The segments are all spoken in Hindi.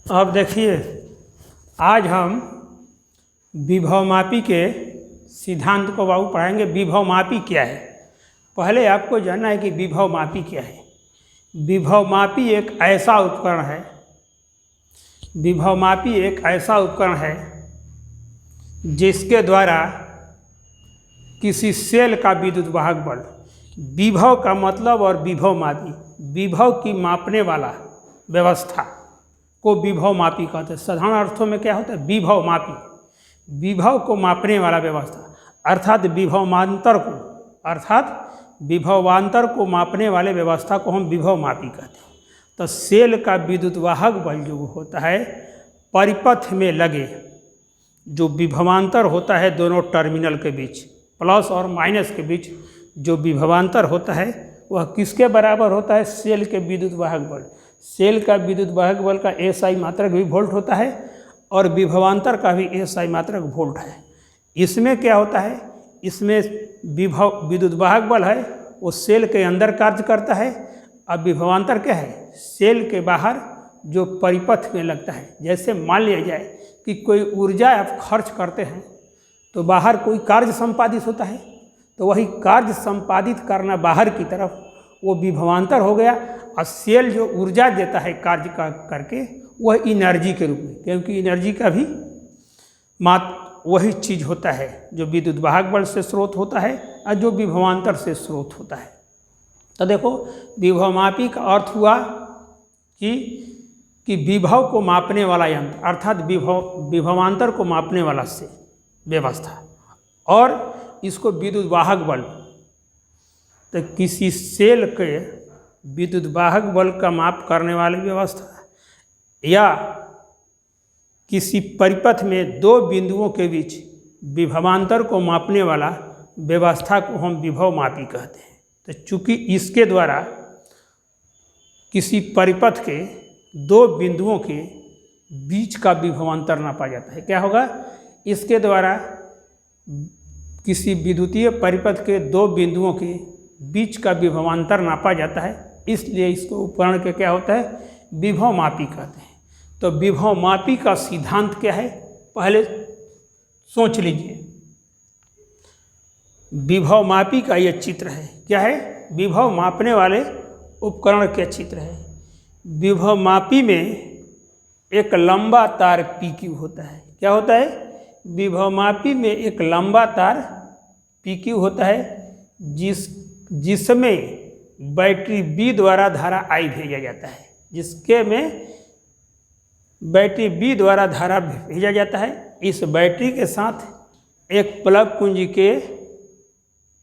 अब देखिए, आज हम विभवमापी के सिद्धांत को बाबू पढ़ाएंगे। विभवमापी क्या है, पहले आपको जानना है कि विभवमापी क्या है। विभवमापी एक ऐसा उपकरण है, विभवमापी एक ऐसा उपकरण है जिसके द्वारा किसी सेल का विद्युत वाहक बल, विभव का मतलब और विभवमापी, विभव की मापने वाला व्यवस्था को विभवमापी कहते हैं। साधारण अर्थों में क्या होता है? विभवमापी, विभव को मापने वाला व्यवस्था, अर्थात विभवांतर को मापने वाले व्यवस्था को हम विभवमापी कहते हैं। तो सेल का विद्युत वाहक बल जो होता है, परिपथ में लगे जो विभवांतर होता है दोनों टर्मिनल के बीच, प्लस और माइनस के बीच जो विभवांतर होता है, वह किसके बराबर होता है? सेल के विद्युत वाहक बल। सेल का विद्युत वाहक बल का एसआई मात्रक भी वोल्ट होता है और विभवांतर का भी एसआई मात्रक वोल्ट है। इसमें क्या होता है? इसमें विद्युत वाहक बल है वो सेल के अंदर कार्य करता है, अब विभवांतर क्या है? सेल के बाहर जो परिपथ में लगता है। जैसे मान लिया जाए कि कोई ऊर्जा आप खर्च करते हैं तो बाहर कोई कार्य संपादित होता है, तो वही कार्य संपादित करना बाहर की तरफ वो विभवांतर हो गया। और सेल जो ऊर्जा देता है कार्य का करके, वह एनर्जी के रूप में, क्योंकि एनर्जी का भी वही चीज़ होता है जो विद्युत वाहक बल से स्रोत होता है और जो विभवांतर से स्रोत होता है। तो देखो, विभवमापी का अर्थ हुआ कि विभव को मापने वाला यंत्र, अर्थात विभवांतर को मापने वाला से व्यवस्था, और इसको विद्युत वाहक बल। तो किसी सेल के विद्युत वाहक बल का माप करने वाली व्यवस्था या किसी परिपथ में दो बिंदुओं के बीच विभवांतर को मापने वाला व्यवस्था को हम विभवमापी कहते हैं। तो चूंकि इसके द्वारा किसी परिपथ के दो बिंदुओं के बीच का विभवांतर नापा जाता है। क्या होगा? इसके द्वारा किसी विद्युतीय परिपथ के दो बिंदुओं के बीच का विभवांतर नापा जाता है, इसलिए इसको उपकरण के क्या होता है? विभवमापी कहते हैं। तो विभवमापी का सिद्धांत क्या है, पहले सोच लीजिए। विभवमापी का यह चित्र है, क्या है? विभव मापने वाले उपकरण के चित्र है। विभवमापी में एक लंबा तार PQ होता है। क्या होता है? विभवमापी में एक लंबा तार PQ होता है जिसमें बैटरी B द्वारा धारा I भेजा जाता है, जिसके में बैटरी B द्वारा धारा भेजा जाता है। इस बैटरी के साथ एक प्लग कुंजी के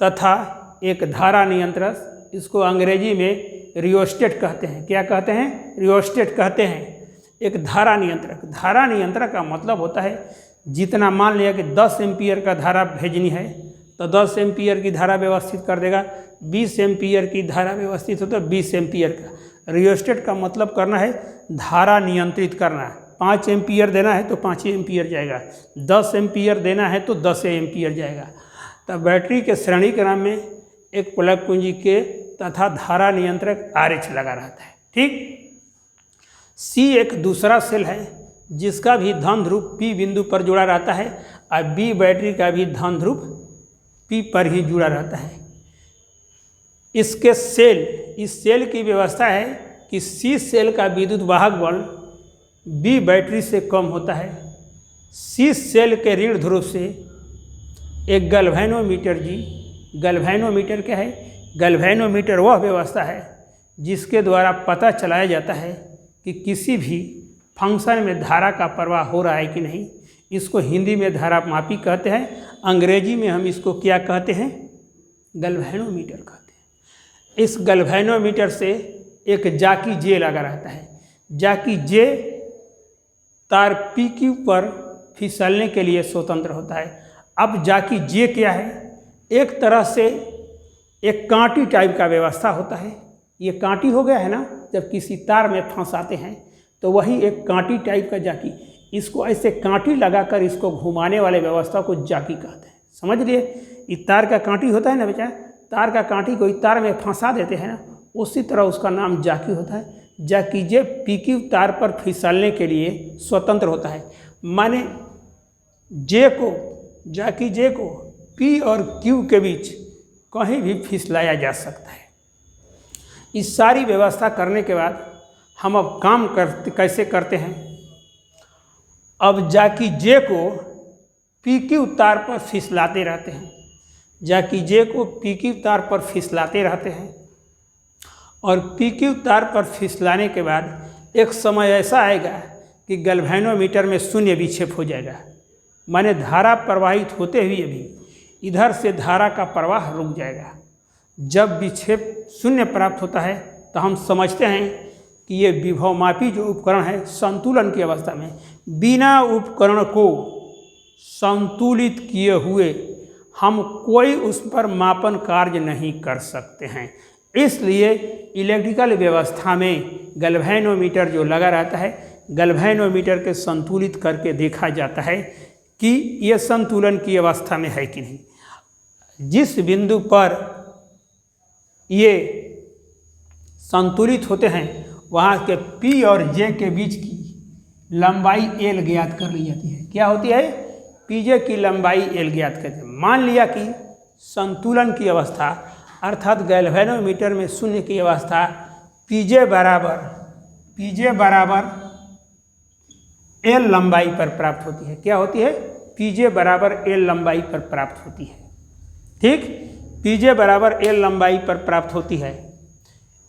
तथा एक धारा नियंत्रक, इसको अंग्रेजी में रियोस्टेट कहते हैं। क्या कहते हैं? रियोस्टेट कहते हैं। एक धारा नियंत्रक, धारा नियंत्रक का मतलब होता है जितना, मान लिया कि 10 एम्पीयर का धारा भेजनी है तो 10 एम्पीयर की धारा व्यवस्थित कर देगा, 20 एम्पीयर की धारा व्यवस्थित हो तो 20 एम्पीयर का। रियोस्टेट का मतलब करना है धारा नियंत्रित करना है। 5 एम्पीयर देना है तो 5 एम्पीयर जाएगा, 10 एम्पीयर देना है तो 10 एम्पीयर जाएगा। तब बैटरी के श्रेणी क्रम में एक प्लग कुंजी के तथा धारा नियंत्रक RH लगा रहता है। ठीक, C एक दूसरा सेल है जिसका भी धन ध्रुव P बिंदु पर जुड़ा रहता है और B बैटरी का भी धन ध्रुव P पर ही जुड़ा रहता है। इस सेल की व्यवस्था है कि C सेल का विद्युत वाहक बल B बैटरी से कम होता है। C सेल के ऋण ध्रुव से एक गैल्वेनोमीटर G, गैल्वेनोमीटर क्या है? गैल्वेनोमीटर वह व्यवस्था है जिसके द्वारा पता चलाया जाता है कि किसी भी फंक्शन में धारा का प्रवाह हो रहा है कि नहीं। इसको हिंदी में धारामापी कहते हैं, अंग्रेजी में हम इसको क्या कहते हैं? गैल्वेनोमीटर कहते हैं। इस गैल्वेनोमीटर से एक जाकी J लगा रहता है। जाकी J तार PQ पर फिसलने के लिए स्वतंत्र होता है। अब जाकी J क्या है? एक तरह से एक कांटी टाइप का व्यवस्था होता है। ये कांटी हो गया है ना, जब किसी तार में फंसाते हैं तो वही एक कांटी टाइप का जाकी, इसको ऐसे कांटी लगाकर इसको घुमाने वाले व्यवस्था को जाकी कहते हैं। समझ लिए? इस तार का कांटी होता है ना बेटा, तार का कांटी को इस तार में फंसा देते हैं ना, उसी तरह उसका नाम जाकी होता है। जबकि जे पी क्यू तार पर फिसलने के लिए स्वतंत्र होता है। माने जबकि जे को पी और क्यू के बीच कहीं भी फिसलाया जा सकता है। इस सारी व्यवस्था करने के बाद हम अब काम कैसे करते हैं। अब जबकि जे को पी क्यू तार पर फिसलाते रहते हैं, जबकि जे को पी क्यू तार पर फिसलाते रहते हैं और पी क्यू तार पर फिसलाने के बाद एक समय ऐसा आएगा कि गैल्वेनोमीटर में शून्य विक्षेप हो जाएगा। माने धारा प्रवाहित होते हुए भी इधर से धारा का प्रवाह रुक जाएगा। जब विक्षेप शून्य प्राप्त होता है तो हम समझते हैं कि ये विभवमापी जो उपकरण है संतुलन की अवस्था में बिना उपकरण को संतुलित किए हुए हम कोई उस पर मापन कार्य नहीं कर सकते हैं। इसलिए इलेक्ट्रिकल व्यवस्था में गैल्वेनोमीटर जो लगा रहता है, गैल्वेनोमीटर के संतुलित करके देखा जाता है कि ये संतुलन की अवस्था में है कि नहीं। जिस बिंदु पर ये संतुलित होते हैं वहाँ के P और J के बीच की लंबाई L ज्ञात कर ली जाती है। क्या होती है? PJ की लंबाई L ज्ञात करते हैं। मान लिया कि संतुलन की अवस्था अर्थात गैल्वेनोमीटर में शून्य की अवस्था PJ बराबर L लंबाई पर प्राप्त होती है। क्या होती है? PJ बराबर L लंबाई पर प्राप्त होती है। ठीक, PJ बराबर L लंबाई पर प्राप्त होती है।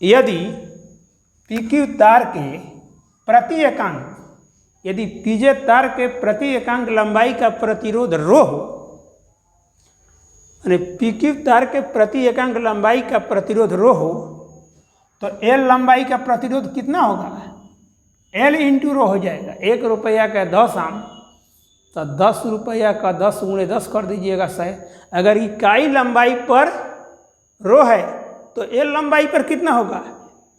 यदि PQ तार के प्रति एकांक, यदि PJ तार के प्रति एकांक लंबाई का प्रतिरोध रो हो, यानी PQ तार के प्रति एकांक लंबाई का प्रतिरोध रो हो, तो L लंबाई का प्रतिरोध कितना होगा? L इंटू रो हो जाएगा। 1 रुपया का 10 आम, तो 10 रुपया का 10 × 10 कर दीजिएगा 100। अगर इकाई लंबाई पर रो है तो L लंबाई पर कितना होगा?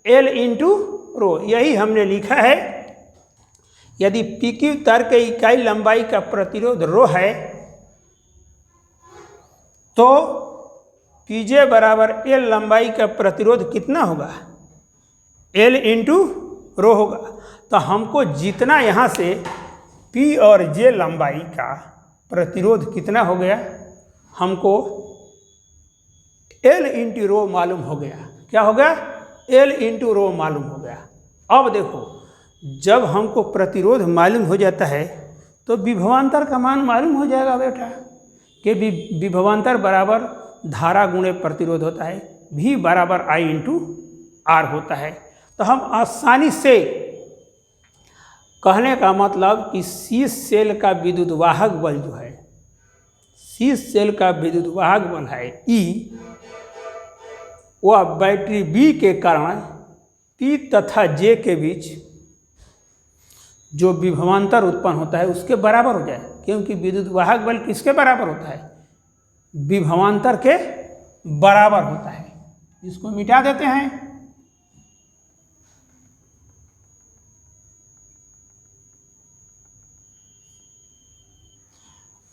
L into rho. यही हमने लिखा है। यदि PQ तार के इकाई लंबाई का प्रतिरोध रो है तो PJ बराबर L लंबाई का प्रतिरोध कितना होगा? L इंटू रो होगा। तो हमको जितना यहाँ से P और J लंबाई का प्रतिरोध कितना हो गया, हमको L इंटू रो मालूम हो गया। क्या हो गया? L इंटू रो मालूम हो गया। अब देखो, जब हमको प्रतिरोध मालूम हो जाता है तो विभवांतर का मान मालूम हो जाएगा बेटा कि विभवांतर बराबर धारा गुणे प्रतिरोध होता है। V बराबर I इंटू R होता है। तो हम आसानी से कहने का मतलब कि शीर्ष सेल का विद्युत वाहक बल जो है, शीर्ष सेल का विद्युत वाहक बल है E, वह बैटरी B के कारण P तथा J के बीच जो विभवांतर उत्पन्न होता है उसके बराबर हो जाए। क्योंकि विद्युत वाहक बल किसके बराबर होता है? विभवांतर के बराबर होता है। इसको मिटा देते हैं।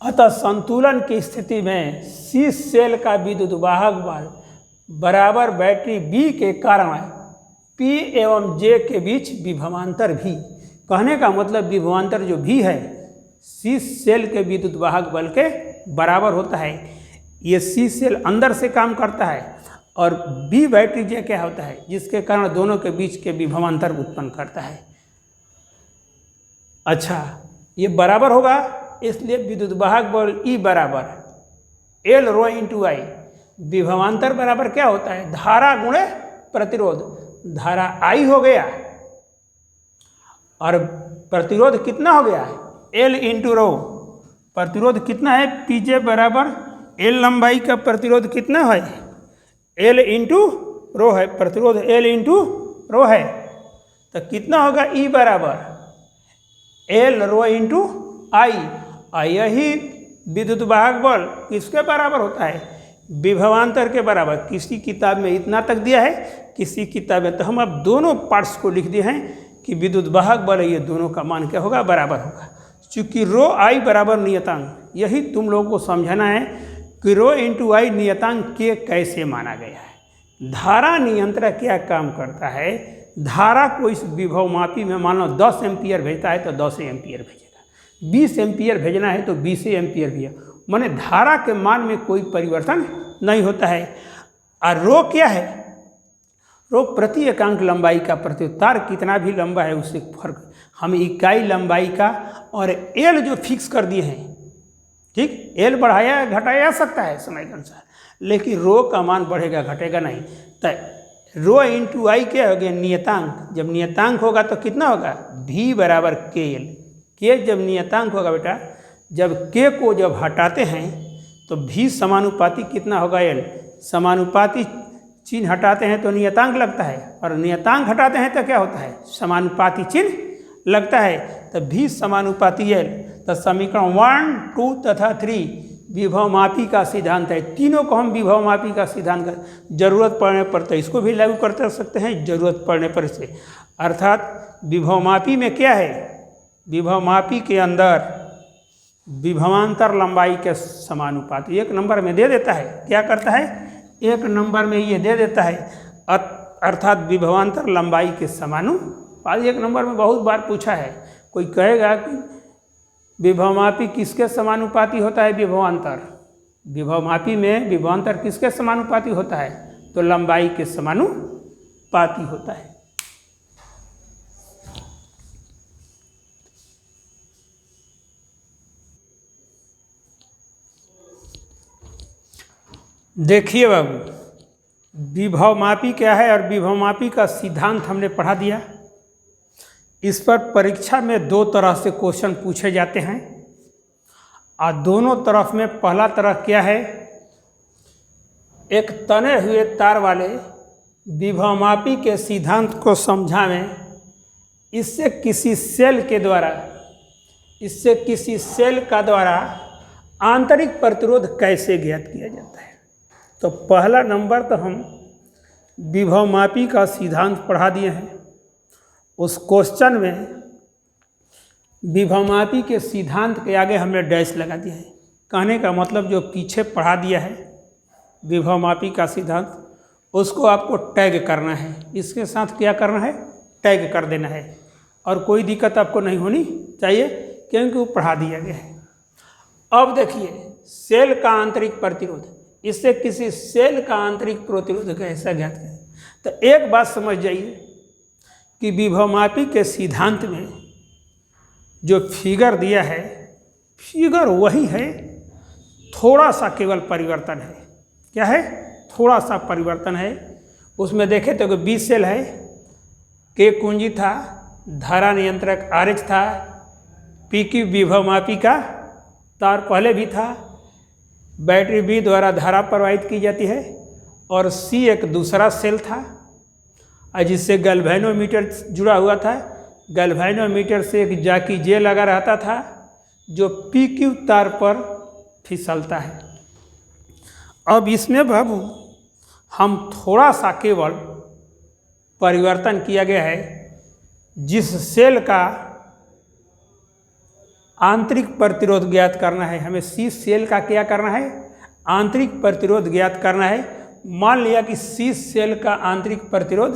अतः संतुलन की स्थिति में शीर्ष सेल का विद्युत वाहक बल बराबर बैटरी B के कारण P एवं J के बीच विभवांतर V। कहने का मतलब विभवांतर जो V है शीर्ष सेल के विद्युत वाहक बल के बराबर होता है। ये शीर्ष सेल अंदर से काम करता है और B बैटरी J क्या होता है, जिसके कारण दोनों के बीच के विभवांतर उत्पन्न करता है। अच्छा, ये बराबर होगा, इसलिए विद्युत वाहक बल E बराबर L रो इंटू I। विभवांतर बराबर क्या होता है? धारा गुणे प्रतिरोध। धारा I हो गया और प्रतिरोध कितना हो गया है? L into rho. प्रतिरोध कितना है? PJ बराबर L लंबाई का प्रतिरोध कितना है? L इंटू रो है। प्रतिरोध L इंटू रो है तो कितना होगा? E बराबर L रो इंटू I। यही विद्युत वाहक बल किसके बराबर होता है? विभवांतर के बराबर। किसी किताब में इतना तक दिया है, किसी किताब में। तो हम अब दोनों पार्ट्स को लिख दिए हैं कि विद्युत वाहक बल ये दोनों का मान क्या होगा? बराबर होगा। चूँकि रो I बराबर नियतांक, यही तुम लोगों को समझाना है कि रो इंटू I नियतांक के कैसे माना गया है। धारा नियंत्रक क्या काम करता है? धारा को इस विभवमापी में मान लो 10 एम्पियर भेजता है तो 10 एम्पियर भेजेगा, 20 एम्पियर भेजना है तो 20 एम्पियर भेजेगा। माने धारा के मान में कोई परिवर्तन नहीं होता है। और रो क्या है? रो प्रति एकांक लंबाई का प्रतिरोध। तार कितना भी लंबा है उससे फर्क, हम इकाई लंबाई का और एल जो फिक्स कर दिए हैं, ठीक, एल बढ़ाया घटाया जा सकता है समय के अनुसार, लेकिन रो का मान बढ़ेगा घटेगा नहीं। तो रो इंटू आई क्या हो गया? नियतांक। जब नियतांक होगा तो कितना होगा? v बराबर के एल। के जब नियतांक होगा बेटा, जब के को जब हटाते हैं तो v समानुपाती कितना होगा? एल। समानुपाती चिन्ह हटाते हैं तो नियतांक लगता है, और नियतांक हटाते हैं तो क्या होता है? समानुपाती चिन्ह लगता है। तो v समानुपाती एल। तो समीकरण 1, 2 तथा 3 विभवमापी का सिद्धांत है। तीनों को हम विभवमापी का सिद्धांत कर, जरूरत पड़ने पर तो इसको भी लागू कर सकते हैं, जरूरत पड़ने पर इसे। अर्थात विभवमापी में क्या है? विभवमापी के अंदर विभवांतर लंबाई के समानुपाती एक नंबर में दे देता है। क्या करता है? एक नंबर में ये दे देता है, अर्थात विभवांतर लंबाई के समानुपाती। एक नंबर में बहुत बार पूछा है। कोई कहेगा कि विभवमापी किसके समानुपाती होता है? विभवांतर। विभवमापी में विभवांतर किसके समानुपाती होता है? तो लंबाई के समानुपाती होता है। देखिए बाबू, विभवमापी क्या है और विभवमापी का सिद्धांत हमने पढ़ा दिया। इस पर परीक्षा में 2 तरह से क्वेश्चन पूछे जाते हैं, और दोनों तरफ में पहला तरह क्या है? एक तने हुए तार वाले विभवमापी के सिद्धांत को समझावें, इससे किसी सेल का द्वारा आंतरिक प्रतिरोध कैसे ज्ञात किया जाता है। तो पहला नंबर तो हम विभवमापी का सिद्धांत पढ़ा दिए हैं। उस क्वेश्चन में विभवमापी के सिद्धांत के आगे हमने डैश लगा दिया है। कहने का मतलब जो पीछे पढ़ा दिया है विभवमापी का सिद्धांत, उसको आपको टैग करना है। इसके साथ क्या करना है? टैग कर देना है, और कोई दिक्कत आपको नहीं होनी चाहिए क्योंकि वो पढ़ा दिया गया है। अब देखिए, सेल का आंतरिक प्रतिरोध, इससे किसी सेल का आंतरिक प्रतिरोध कैसा ज्ञात करें। तो एक बात समझ जाइए कि विभवमापी के सिद्धांत में जो फिगर दिया है, फिगर वही है, थोड़ा सा केवल परिवर्तन है। क्या है? थोड़ा सा परिवर्तन है। उसमें देखें तो बी सेल है, के कुंजी था, धारा नियंत्रक RH था, PQ विभवमापी का तार पहले भी था, बैटरी B द्वारा धारा प्रवाहित की जाती है, और C एक दूसरा सेल था, और जिससे गैल्वेनोमीटर जुड़ा हुआ था। गैल्वेनोमीटर से एक जाकी J लगा रहता था जो PQ तार पर फिसलता है। अब इसमें बाबू हम थोड़ा सा केवल परिवर्तन किया गया है। जिस सेल का आंतरिक प्रतिरोध ज्ञात करना है, हमें C सेल का क्या करना है? आंतरिक प्रतिरोध ज्ञात करना है। मान लिया कि C सेल का आंतरिक प्रतिरोध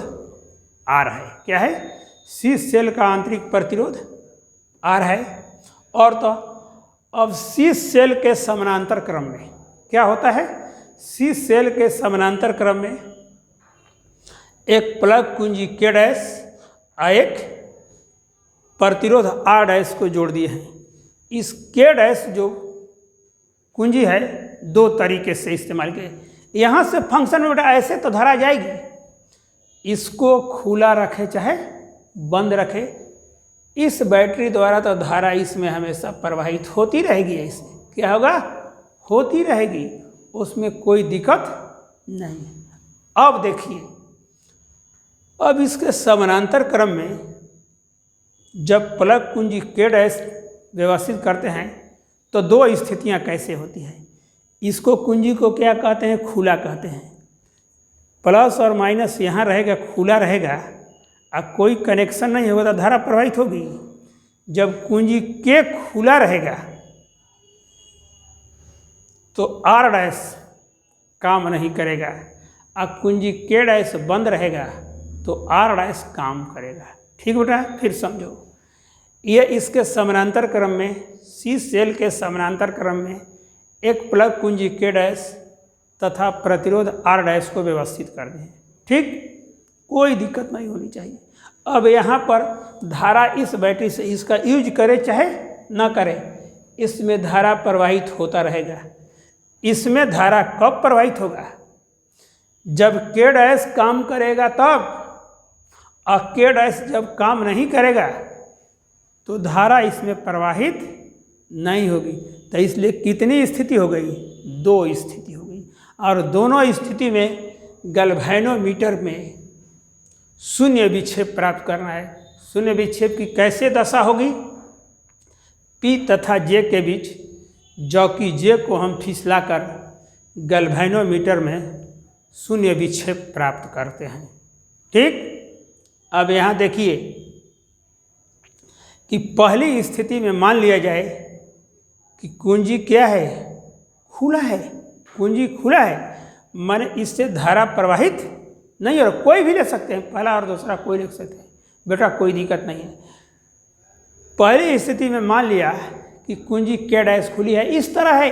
R है। क्या है? C सेल का आंतरिक प्रतिरोध R है। और तो अब C सेल के समानांतर क्रम में क्या होता है? C सेल के समानांतर क्रम में एक प्लग कुंजी K डैश और एक प्रतिरोध R डैश को जोड़ दिए हैं। इस K डैश जो कुंजी है 2 तरीके से इस्तेमाल किए। यहाँ से फंक्शन में बेटा ऐसे तो धरा जाएगी, इसको खुला रखे चाहे बंद रखे, इस बैटरी द्वारा तो धारा इसमें हमेशा प्रवाहित होती रहेगी। ऐसे क्या होगा? होती रहेगी, उसमें कोई दिक्कत नहीं। अब देखिए, अब इसके समानांतर क्रम में जब प्लग कुंजी K डैश व्यवस्थित करते हैं तो 2 स्थितियां कैसे होती हैं। इसको कुंजी को क्या कहते हैं? खुला कहते हैं। प्लस और माइनस यहाँ रहेगा, खुला रहेगा, अब कोई कनेक्शन नहीं होगा तो धारा प्रवाहित होगी। जब कुंजी K खुला रहेगा तो R डैश काम नहीं करेगा, अब कुंजी K डैश बंद रहेगा तो आर डैश काम करेगा। ठीक बेटा, फिर समझो, ये इसके समानांतर क्रम में, सी सेल के समानांतर क्रम में एक प्लग कुंजी के डैश तथा प्रतिरोध आर डैश को व्यवस्थित कर दें। ठीक, कोई दिक्कत नहीं होनी चाहिए। अब यहाँ पर धारा इस बैटरी से इसका यूज करे चाहे ना करे, इसमें धारा प्रवाहित होता रहेगा। इसमें धारा कब प्रवाहित होगा? जब के डैश काम करेगा तब, और के डैश जब काम नहीं करेगा तो धारा इसमें प्रवाहित नहीं होगी। तो इसलिए कितनी स्थिति हो गई? 2 स्थिति हो गई। और दोनों स्थिति में गैल्वेनोमीटर में शून्य विक्षेप प्राप्त करना है। शून्य विक्षेप की कैसे दशा होगी? P तथा J के बीच, जबकि J को हम फिसलाकर गैल्वेनोमीटर में शून्य विक्षेप प्राप्त करते हैं। ठीक, अब यहाँ देखिए कि पहली स्थिति में मान लिया जाए कि कुंजी क्या है? खुला है। कुंजी खुला है, माने इससे धारा प्रवाहित नहीं हो रहा। कोई भी ले सकते हैं, पहला और दूसरा कोई ले सकते हैं बेटा, कोई दिक्कत नहीं है। पहली स्थिति में मान लिया कि कुंजी के डैश खुली है, इस तरह है,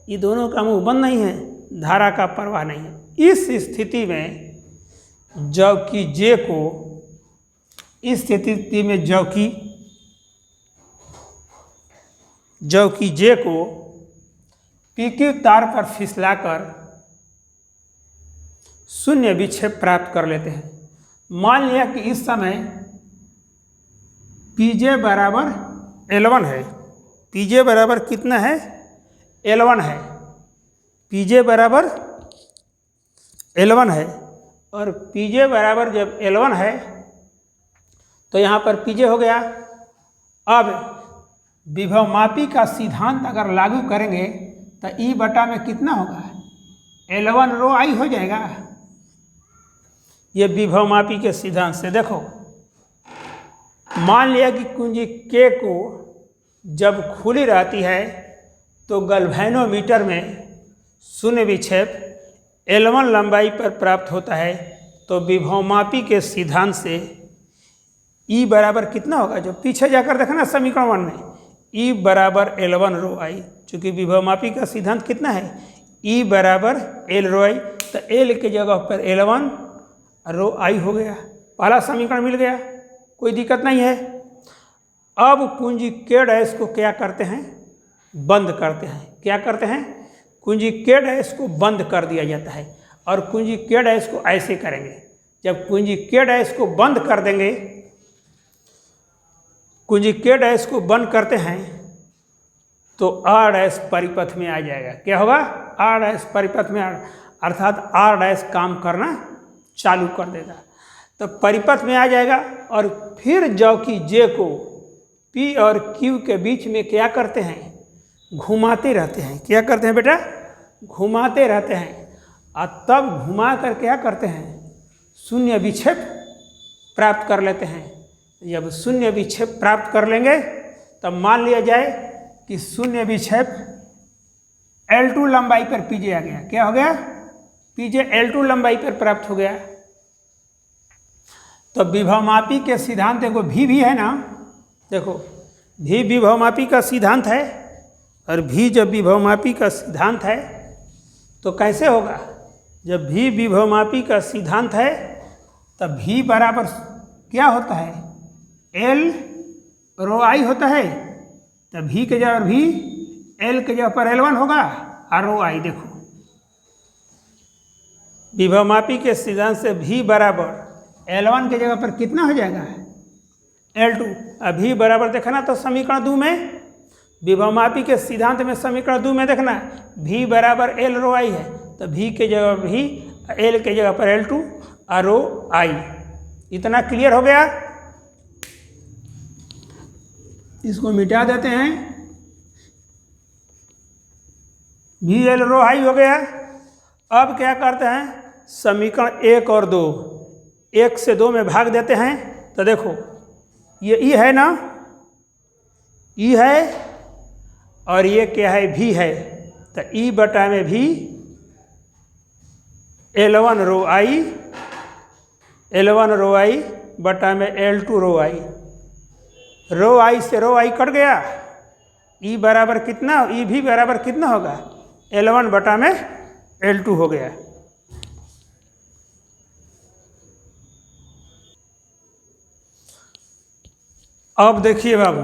ये दोनों का मुंह बंद नहीं है, धारा का प्रवाह नहीं है। इस स्थिति में जबकि J को, इस स्थिति में जबकि J को PQ तार पर फिसलाकर शून्य विक्षेप प्राप्त कर लेते हैं। मान लिया कि इस समय PJ बराबर L1 है। PJ बराबर कितना है? L1 है। PJ बराबर L1 है, और PJ बराबर जब L1 है तो यहाँ पर PJ हो गया। अब विभवमापी का सिद्धांत अगर लागू करेंगे तो E बटा में कितना होगा? L1 रो I हो जाएगा। ये विभवमापी के सिद्धांत से देखो, मान लिया कि कुंजी K को जब खुली रहती है तो गैल्वेनोमीटर में शून्य विक्षेप L1 लंबाई पर प्राप्त होता है। तो विभवमापी के सिद्धांत से E बराबर कितना होगा? जो पीछे जाकर देखना समीकरण 1 में, E बराबर L1 रो I। चूँकि विभवमापी का सिद्धांत कितना है? E बराबर L रो I, तो L के जगह पर L1 रो I हो गया। पहला समीकरण मिल गया, कोई दिक्कत नहीं है। अब कुंजी के डैश को क्या करते हैं? बंद करते हैं। क्या करते हैं? कुंजी के डैश को बंद कर दिया जाता है। और कुंजी के डैश को ऐसे करेंगे, जब कुंजी के डैश को बंद कर देंगे, कुंजी के डैश को बंद करते हैं तो आर डैश परिपथ में आ जाएगा। क्या होगा? आर डैश परिपथ में, अर्थात आर डैश काम करना चालू कर देगा। तो परिपथ में आ जाएगा। और फिर जबकि J को P और Q के बीच में क्या करते हैं? घुमाते रहते हैं। क्या करते हैं बेटा? घुमाते रहते हैं। और तब घुमा कर क्या करते हैं? शून्य विक्षेप प्राप्त कर लेते हैं। जब शून्य विक्षेप प्राप्त कर लेंगे तब मान लिया जाए कि शून्य विक्षेप L2 लंबाई पर PJ आ गया। क्या हो गया? PJ L2 लंबाई पर प्राप्त हो गया। तो विभवमापी के सिद्धांत देखो, V भी है ना, देखो V विभवमापी का सिद्धांत है, और V जब विभवमापी का सिद्धांत है तो कैसे होगा? जब V विभवमापी का सिद्धांत है तब V बराबर क्या होता है? L रो I होता है। तब V के जगह V, L के जगह पर L1 होगा, और रो I देखो विभवमापी के सिद्धांत से V बराबर L1 के जगह पर कितना हो जाएगा? L2। अब V बराबर देखना तो समीकरण 2 में, विभवमापी के सिद्धांत में समीकरण 2 में देखना V बराबर L रो I है, तो V के जगह V, L के जगह पर L2 और रो I। इतना क्लियर हो गया? इसको मिटा देते हैं। V L रो I हो गया। अब क्या करते हैं? समीकरण 1 और 2, 1 से 2 में भाग देते हैं। तो देखो ये E है ना, E है, और ये क्या है? V है। तो E बटा में V L1 row I, L1 रो आई बटा में L2 रो आई। रो आई से रो आई कट गया, ई बराबर कितना, ई भी बराबर कितना होगा, L1 बटा में L2 हो गया। अब देखिए बाबू,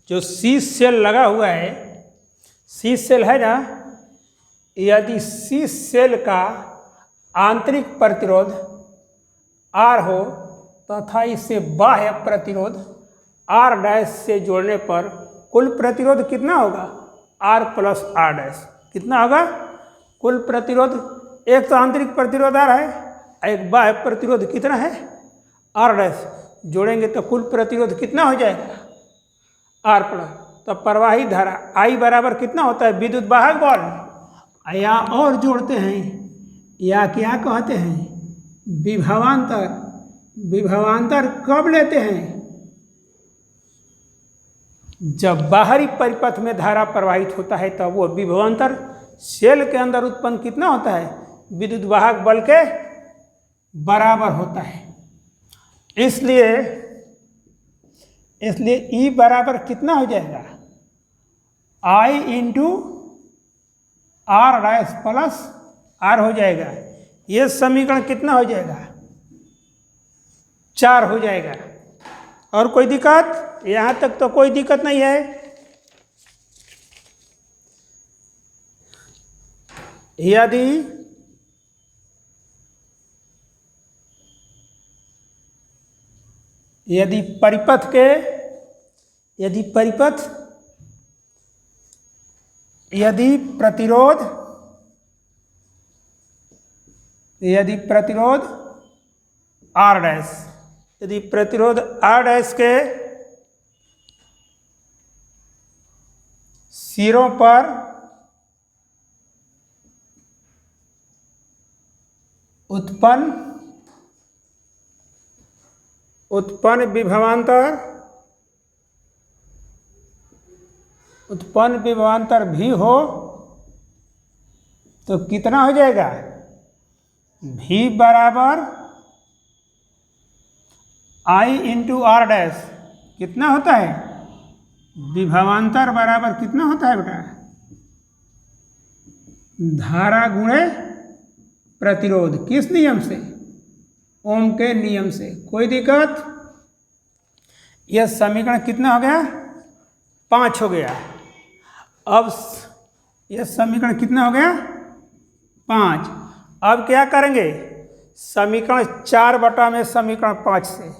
जो सी सेल लगा हुआ है, सी सेल है ना, यदि सी सेल का आंतरिक प्रतिरोध R हो तथा इसे बाह्य प्रतिरोध R डैश से जोड़ने पर कुल प्रतिरोध कितना होगा, R प्लस R डैश। कितना होगा कुल प्रतिरोध? एक तो आंतरिक प्रतिरोध R है, एक बाह्य प्रतिरोध कितना है, R डैश। जोड़ेंगे तो कुल प्रतिरोध कितना हो जाएगा, R प्लस। तो प्रवाही धारा I बराबर कितना होता है, विद्युत वाहक बल, या और जोड़ते हैं, या क्या कहते हैं, विभवांतर। विभवांतर कब लेते हैं, जब बाहरी परिपथ में धारा प्रवाहित होता है, तब वो विभवांतर सेल के अंदर उत्पन्न कितना होता है, विद्युत वाहक बल के बराबर होता है। इसलिए E बराबर कितना हो जाएगा, I into R dash plus R हो जाएगा। ये समीकरण कितना हो जाएगा, 4 हो जाएगा। और कोई दिक्कत? यहाँ तक तो कोई दिक्कत नहीं है। यदि परिपथ R डैश, यदि प्रतिरोध R डैश के सिरों पर उत्पन्न विभवांतर भी हो तो कितना हो जाएगा, V बराबर I इंटू R डैश। कितना होता है, विभवांतर बराबर कितना होता है बेटा, धारा गुणे प्रतिरोध। किस नियम से, ओम के नियम से। कोई दिक्कत? यह समीकरण कितना हो गया, 5 हो गया। अब यह समीकरण कितना हो गया, 5। अब क्या करेंगे, समीकरण 4 बटा में समीकरण 5 से,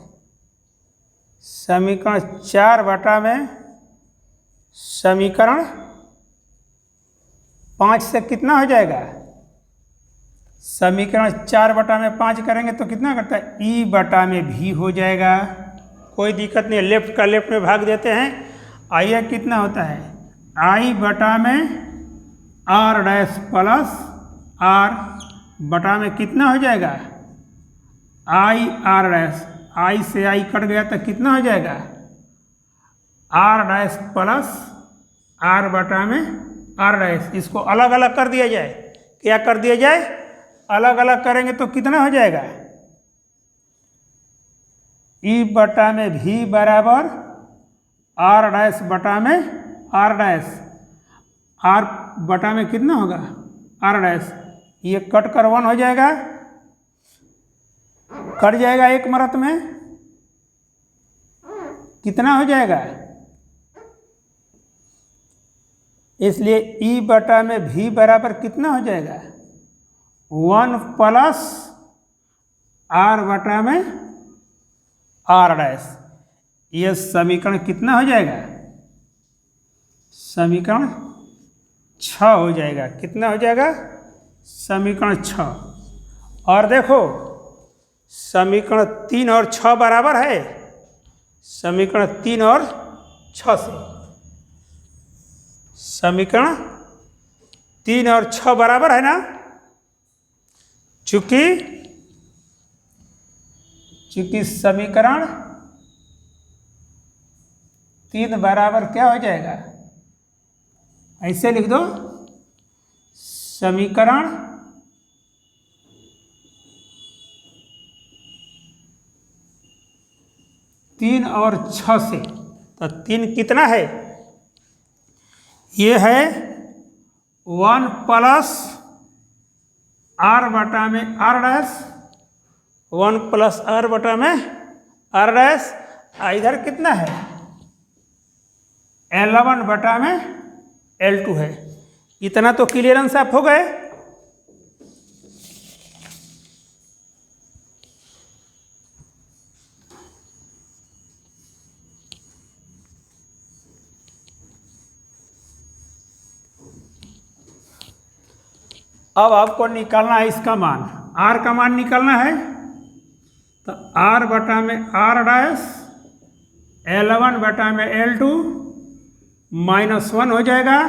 समीकरण 4 बटा में समीकरण 5 से कितना हो जाएगा, समीकरण 4 बटा में 5 करेंगे तो कितना करता है, ई बटा में भी हो जाएगा। कोई दिक्कत नहीं, लेफ्ट का लेफ्ट में भाग देते हैं। आइए कितना होता है, आई बटा में आर डैश प्लस आर बटा में कितना हो जाएगा, आई आर डैश। आई से आई कट गया तो कितना हो जाएगा, आर डैश प्लस आर बटा में आर डैश। इसको अलग अलग कर दिया जाए। क्या कर दिया जाए, अलग अलग करेंगे तो कितना हो जाएगा, ई बटा में भी बराबर आर डैश बटा में आर डैश। आर बटा में कितना होगा, आर डैश। ये कट कर 1 हो जाएगा, कट जाएगा एक मरत में, कितना हो जाएगा, इसलिए ई बटा में भी बराबर कितना हो जाएगा, 1 प्लस आर बटा में आर डैश। यह समीकरण कितना हो जाएगा, समीकरण 6 हो जाएगा। कितना हो जाएगा, समीकरण 6। और देखो समीकरण 3 और 6 बराबर है, समीकरण 3 और 6 से समीकरण 3 और 6 बराबर है ना। चूंकि समीकरण 3 बराबर क्या हो जाएगा, ऐसे लिख दो, समीकरण 3 और 6 से, तो 3 कितना है, ये है 1 प्लस आर बटा में आर डैश, 1 प्लस आर बटा में आर डैश, इधर कितना है L1 बटा में L2 है। इतना तो क्लियरेंस आप हो गए। अब आपको निकालना है इसका मान, R का मान निकालना है, तो R बटा में R डैश L1 बटा में L2 -1 हो जाएगा,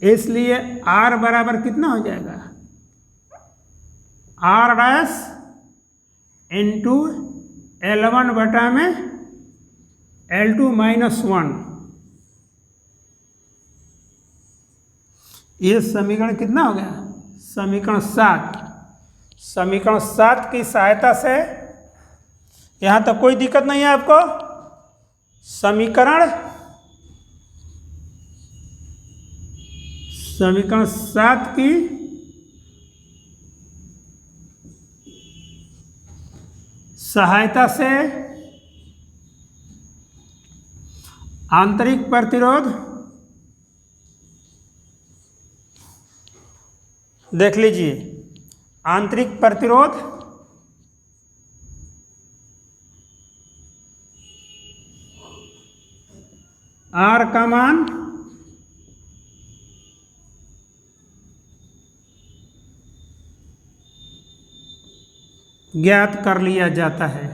इसलिए R बराबर कितना हो जाएगा, R डैश इंटू L1 बटा में L2 -1। ये समीकरण कितना हो गया, समीकरण 7। समीकरण 7 की सहायता से, यहाँ तक कोई दिक्कत नहीं है आपको, समीकरण 7 की सहायता से आंतरिक प्रतिरोध देख लीजिए, आंतरिक प्रतिरोध R का मान ज्ञात कर लिया जाता है।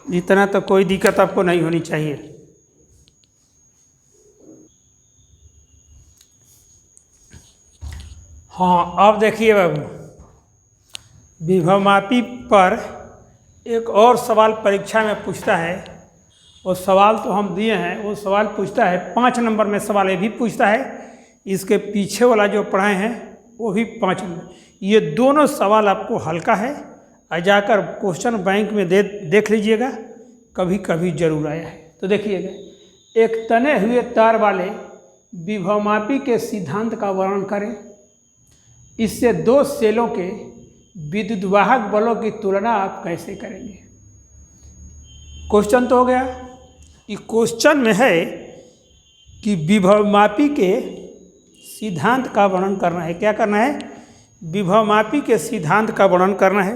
इतना तो कोई दिक्कत आपको नहीं होनी चाहिए। हाँ, अब देखिए बाबू, विभवमापी पर एक और सवाल परीक्षा में पूछता है। वो सवाल तो हम दिए हैं, वो सवाल पूछता है 5 नंबर में, सवाल ये भी पूछता है, इसके पीछे वाला जो पढ़ाए हैं वो भी 5 नंबर। ये दोनों सवाल आपको हल्का है, और जाकर क्वेश्चन बैंक में देख लीजिएगा, कभी कभी जरूर आया है। तो देखिएगा, एक तने हुए तार वाले विभवमापी के सिद्धांत का वर्णन करें। इससे 2 सेलों के विद्युतवाहक बलों की तुलना आप कैसे करेंगे। क्वेश्चन तो हो गया कि क्वेश्चन में है कि विभवमापी के सिद्धांत का वर्णन करना है। क्या करना है, विभवमापी के सिद्धांत का वर्णन करना है।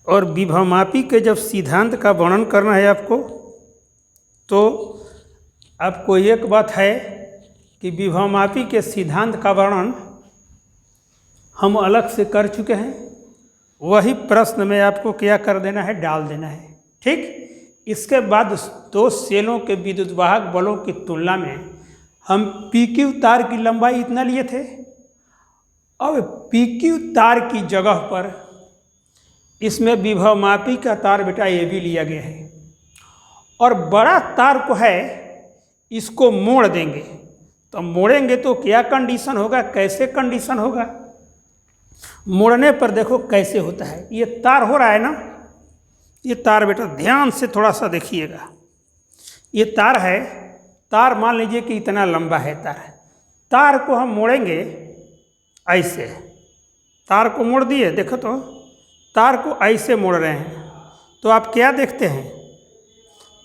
और विभवमापी के जब सिद्धांत का वर्णन करना है आपको, तो आपको एक बात है कि विभवमापी के सिद्धांत का वर्णन हम अलग से कर चुके हैं, वही प्रश्न में आपको क्या कर देना है, डाल देना है। ठीक, इसके बाद 2 सेलों के विद्युतवाहक बलों की तुलना में हम PQ तार की लंबाई इतना लिए थे। अब PQ तार की जगह पर इसमें विभवमापी का तार बेटा ये भी लिया गया है, और बड़ा तार को है इसको मोड़ देंगे। तो मोड़ेंगे तो क्या कंडीशन होगा, कैसे कंडीशन होगा, मोड़ने पर देखो कैसे होता है। ये तार हो रहा है ना, ये तार बेटा ध्यान से थोड़ा सा देखिएगा, ये तार है, तार मान लीजिए कि इतना लंबा है तार को हम मोड़ेंगे ऐसे, तार को मोड़ दिए, देखो तो तार को ऐसे मोड़ रहे हैं, तो आप क्या देखते हैं,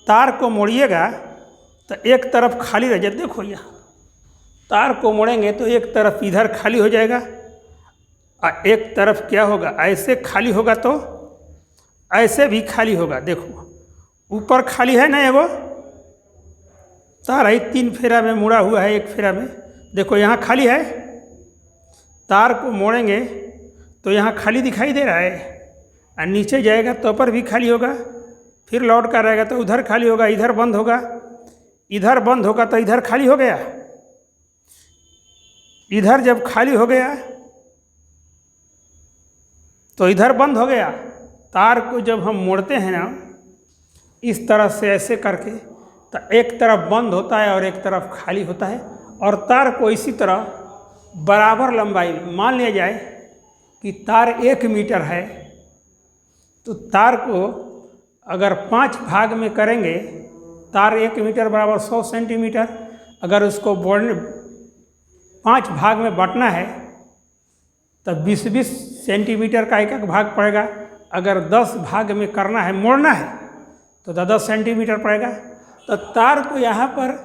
तार को मोड़िएगा तो एक तरफ खाली रह जाए। देखो यहाँ तार को मोड़ेंगे तो एक तरफ इधर खाली हो जाएगा, और एक तरफ क्या होगा, ऐसे खाली होगा, तो ऐसे भी खाली होगा। देखो ऊपर खाली है ना, एगो तार है 3 फेरा में मुड़ा हुआ है, 1 फेरा में, देखो यहाँ खाली है। तार को मोड़ेंगे तो यहाँ खाली दिखाई दे रहा है, और नीचे जाएगा तो पर भी खाली होगा, फिर लौट कर रहेगा तो उधर खाली होगा, इधर बंद होगा, इधर बंद होगा तो इधर खाली हो गया। इधर जब खाली हो गया तो इधर बंद हो गया। तार को जब हम मोड़ते हैं ना इस तरह से ऐसे करके, तो एक तरफ बंद होता है और एक तरफ खाली होता है। और तार को इसी तरह बराबर लंबाई मान लिया जाए कि तार 1 मीटर है, तो तार को अगर 5 भाग में करेंगे, तार 1 मीटर बराबर 100 सेंटीमीटर, अगर उसको 5 भाग में बांटना है तो 20-20 सेंटीमीटर का एक भाग पड़ेगा। अगर 10 भाग में करना है, मोड़ना है, तो 10 सेंटीमीटर पड़ेगा। तो तार को यहाँ पर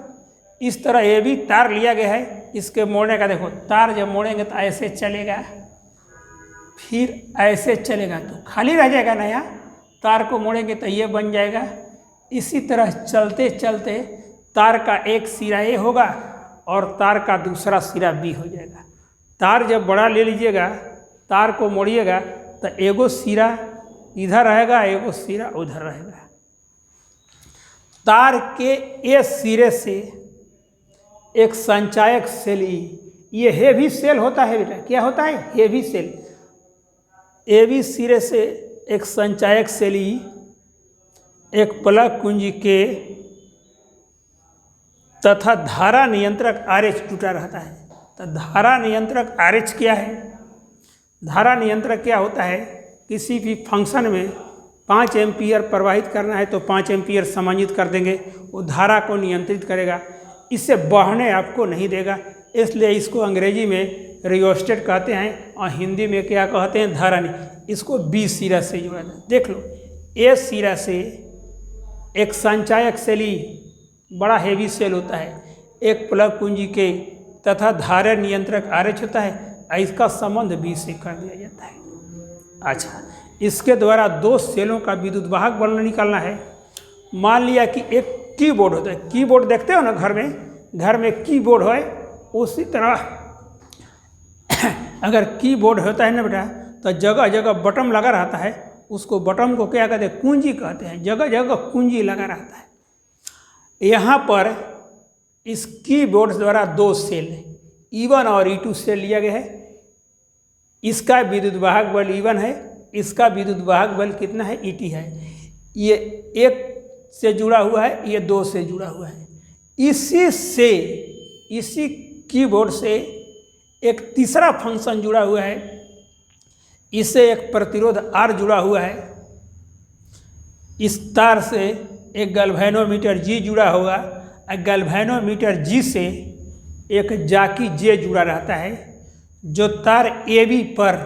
इस तरह ये भी तार लिया गया है। इसके मोड़ने का देखो, तार जब मोड़ेंगे तो ऐसे चलेगा, फिर ऐसे चलेगा, तो खाली रह जाएगा ना। यहाँ तार को मोड़ेंगे तो ये बन जाएगा। इसी तरह चलते चलते तार का एक सिरा ए होगा और तार का दूसरा सिरा बी हो जाएगा। तार जब बड़ा ले लीजिएगा, तार को मोड़िएगा तो एगो सिरा इधर रहेगा, एगो सिरा उधर रहेगा। तार के ए सिरे से एक संचायक सेल ये हेवी सेल होता है बेटा। क्या होता है? Heavy cell. ए बी सिरे से एक संचायक सेल एक प्लग कुंजी के तथा धारा नियंत्रक RH जुड़ा रहता है। तो धारा नियंत्रक RH क्या है? धारा नियंत्रक क्या होता है? किसी भी फंक्शन में 5 एम्पीयर प्रवाहित करना है तो 5 एम्पीयर समांजित कर देंगे, वो धारा को नियंत्रित करेगा, इससे बहने आपको नहीं देगा। इसलिए इसको अंग्रेजी में रियोस्टेट कहते हैं और हिंदी में क्या कहते हैं? धारा। इसको बी सिरा से जोड़ा जाता है। देख लो, ए सिरा से एक संचायक सेल बड़ा हेवी सेल होता है, एक प्लग कुंजी के तथा धारा नियंत्रक RH होता है। इसका संबंध बी से कर दिया जाता है। अच्छा, इसके द्वारा 2 सेलों का विद्युत वाहक बल निकालना है। मान लिया कि एक कीबोर्ड होता है। कीबोर्ड देखते हो ना घर में कीबोर्ड है, उसी तरह अगर कीबोर्ड होता है ना बेटा, तो जगह जगह बटन लगा रहता है। उसको बटन को क्या कहते हैं? कुंजी कहते हैं। जगह जगह कुंजी लगा रहता है। यहाँ पर इस कीबोर्ड द्वारा 2 सेल E1 और E2 सेल लिया गया है। इसका विद्युत वाहक बल E1 है, इसका विद्युत वाहक बल कितना है? ET है। ये 1 से जुड़ा हुआ है, ये 2 से जुड़ा हुआ है। इसी कीबोर्ड से एक तीसरा फंक्शन जुड़ा हुआ है। इससे एक प्रतिरोध R जुड़ा हुआ है। इस तार से एक गैल्वेनोमीटर G जुड़ा होगा और गैल्वेनोमीटर G से एक जाकी J जुड़ा रहता है, जो तार AB पर,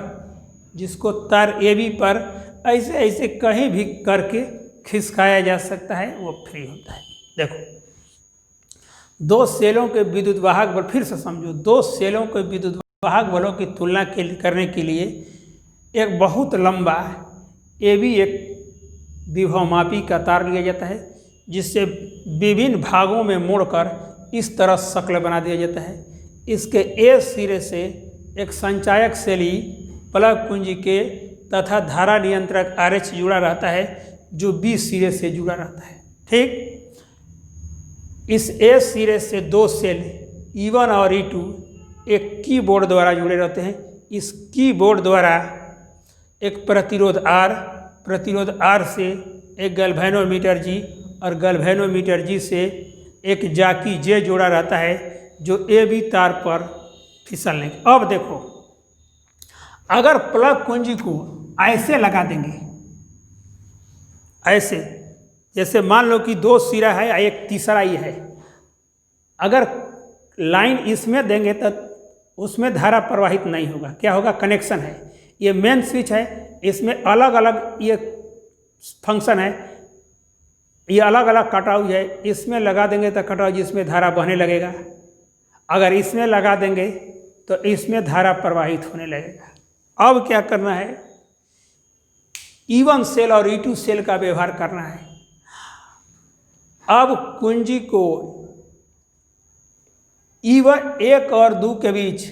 जिसको तार AB पर ऐसे ऐसे कहीं भी करके खिसकाया जा सकता है, वो फ्री होता है। देखो, 2 सेलों के विद्युत वाहक बल, फिर से समझो, 2 सेलों के विद्युत वाहक बलों की तुलना करने के लिए एक बहुत लंबा AB एक विभवमापी का तार लिया जाता है, जिससे विभिन्न भागों में मोड़कर इस तरह शक्ल बना दिया जाता है। इसके ए सिरे से एक संचायक सेल प्लग कुंजी के तथा धारा नियंत्रक RH जुड़ा रहता है, जो बी सिरे से जुड़ा रहता है। ठीक, इस ए सिरे से 2 सेल E1 और E2 एक कीबोर्ड द्वारा जुड़े रहते हैं। इस कीबोर्ड द्वारा एक प्रतिरोध R से एक गैल्वेनोमीटर G और गैल्वेनोमीटर G से एक जाकी J जोड़ा रहता है, जो AB तार पर फिसलने। अब देखो, अगर प्लग कुंजी को ऐसे लगा देंगे, ऐसे, जैसे मान लो कि 2 सिरा है, एक तीसरा ही है, अगर लाइन इसमें देंगे तो उसमें धारा प्रवाहित नहीं होगा। क्या होगा? कनेक्शन है, ये मेन स्विच है, इसमें अलग अलग ये फंक्शन है, ये अलग अलग कटाव है। इसमें लगा देंगे तो कटाव, जिसमें धारा बहने लगेगा। अगर इसमें लगा देंगे तो इसमें धारा प्रवाहित होने लगेगा। अब क्या करना है? E1 सेल और E2 सेल का व्यवहार करना है। अब कुंजी को E1 1 और 2 के बीच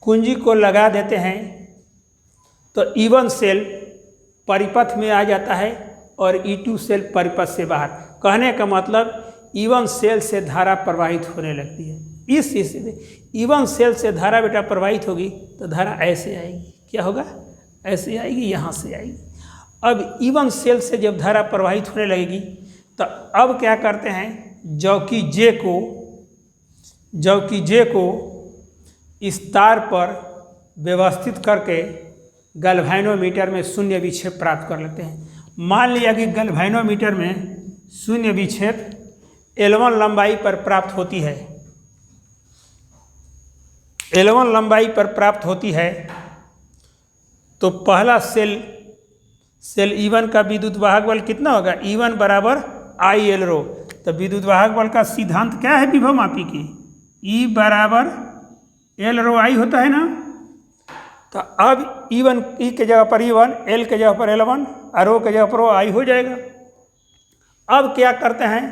कुंजी को लगा देते हैं, तो E1 सेल परिपथ में आ जाता है और E2 सेल परिपथ से बाहर। कहने का मतलब E1 सेल से धारा प्रवाहित होने लगती है। इस स्थिति E1 सेल से धारा बेटा प्रवाहित होगी तो धारा ऐसे आएगी। क्या होगा? ऐसे आएगी, यहाँ से आएगी। अब E1 सेल से जब धारा प्रवाहित होने लगेगी तो अब क्या करते हैं? जौकी J को इस तार पर व्यवस्थित करके गैल्वेनोमीटर में शून्य विक्षेप प्राप्त कर लेते हैं। मान लिया कि गैल्वेनोमीटर में शून्य विक्षेप L1 लंबाई पर प्राप्त होती है, L1 लंबाई पर प्राप्त होती है, तो पहला सेल E1 का विद्युत वाहक बल कितना होगा? E1 बराबर IL रो। तो विद्युत वाहक बल का सिद्धांत क्या है विभव मापी की? E बराबर L रो I होता है ना। तो अब E1 E के जगह पर E1, L के जगह पर L1, रो के जगह पर रो I हो जाएगा। अब क्या करते हैं?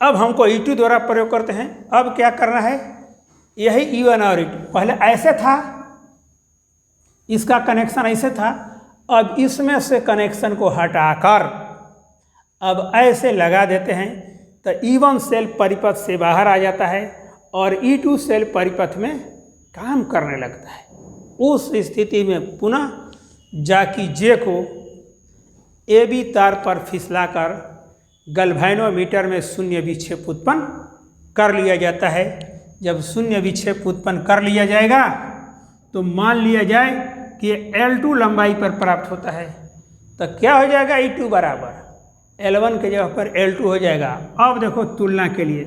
अब हमको E2 द्वारा प्रयोग करते हैं। अब क्या करना है? यही E1 और E2 पहले ऐसे था, इसका कनेक्शन ऐसे था, अब इसमें से कनेक्शन को हटाकर अब ऐसे लगा देते हैं, तो E1 सेल परिपथ से बाहर आ जाता है और E2 सेल परिपथ में काम करने लगता है। उस स्थिति में पुनः जाकी J को AB तार पर फिसलाकर गैल्वेनोमीटर में शून्य विक्षेप उत्पन्न कर लिया जाता है। जब शून्य विक्षेप उत्पन्न कर लिया जाएगा तो मान लिया जाए कि L2 लंबाई पर प्राप्त होता है, तो क्या हो जाएगा? E2 बराबर L1 के जगह पर L2 हो जाएगा। अब देखो तुलना के लिए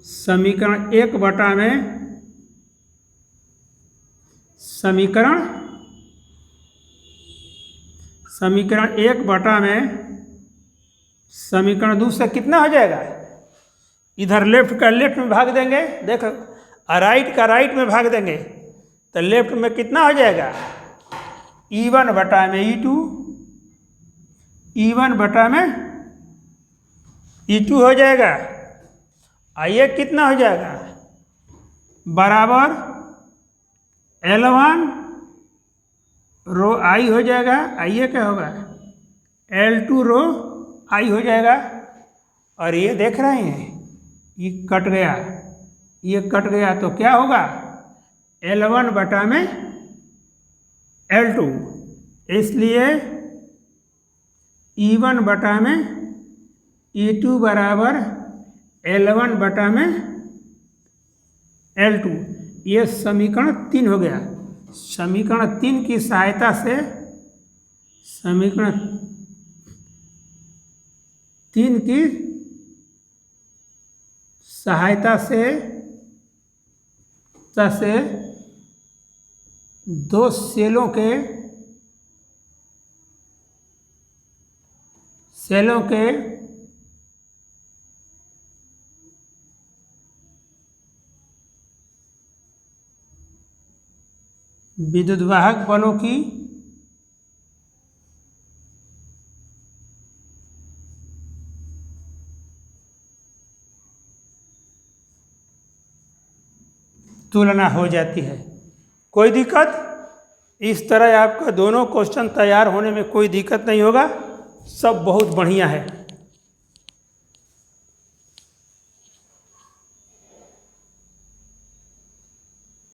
समीकरण 1 बटा में समीकरण 1 बटा में समीकरण 2 से कितना हो जाएगा? इधर लेफ्ट का लेफ्ट में भाग देंगे, देखो राइट का राइट में भाग देंगे, तो लेफ्ट में कितना हो जाएगा? E1 बटा में E2, E1 बटा में E2 हो जाएगा। आइए कितना हो जाएगा? बराबर L1 रो I हो जाएगा। आइए क्या होगा? L2 रो I हो जाएगा। और ये देख रहे हैं, ये कट गया, ये कट गया, तो क्या होगा? L1 बटा में L2, इसलिए E1 बटा में E2 बराबर L1 बटा में L2। ये समीकरण 3 हो गया। समीकरण 3 की सहायता से समीकरण 3 की सहायता से दो सेलों के विद्युतवाहक बलों की तुलना हो जाती है। कोई दिक्कत? इस तरह आपका दोनों क्वेश्चन तैयार होने में कोई दिक्कत नहीं होगा, सब बहुत बढ़िया है।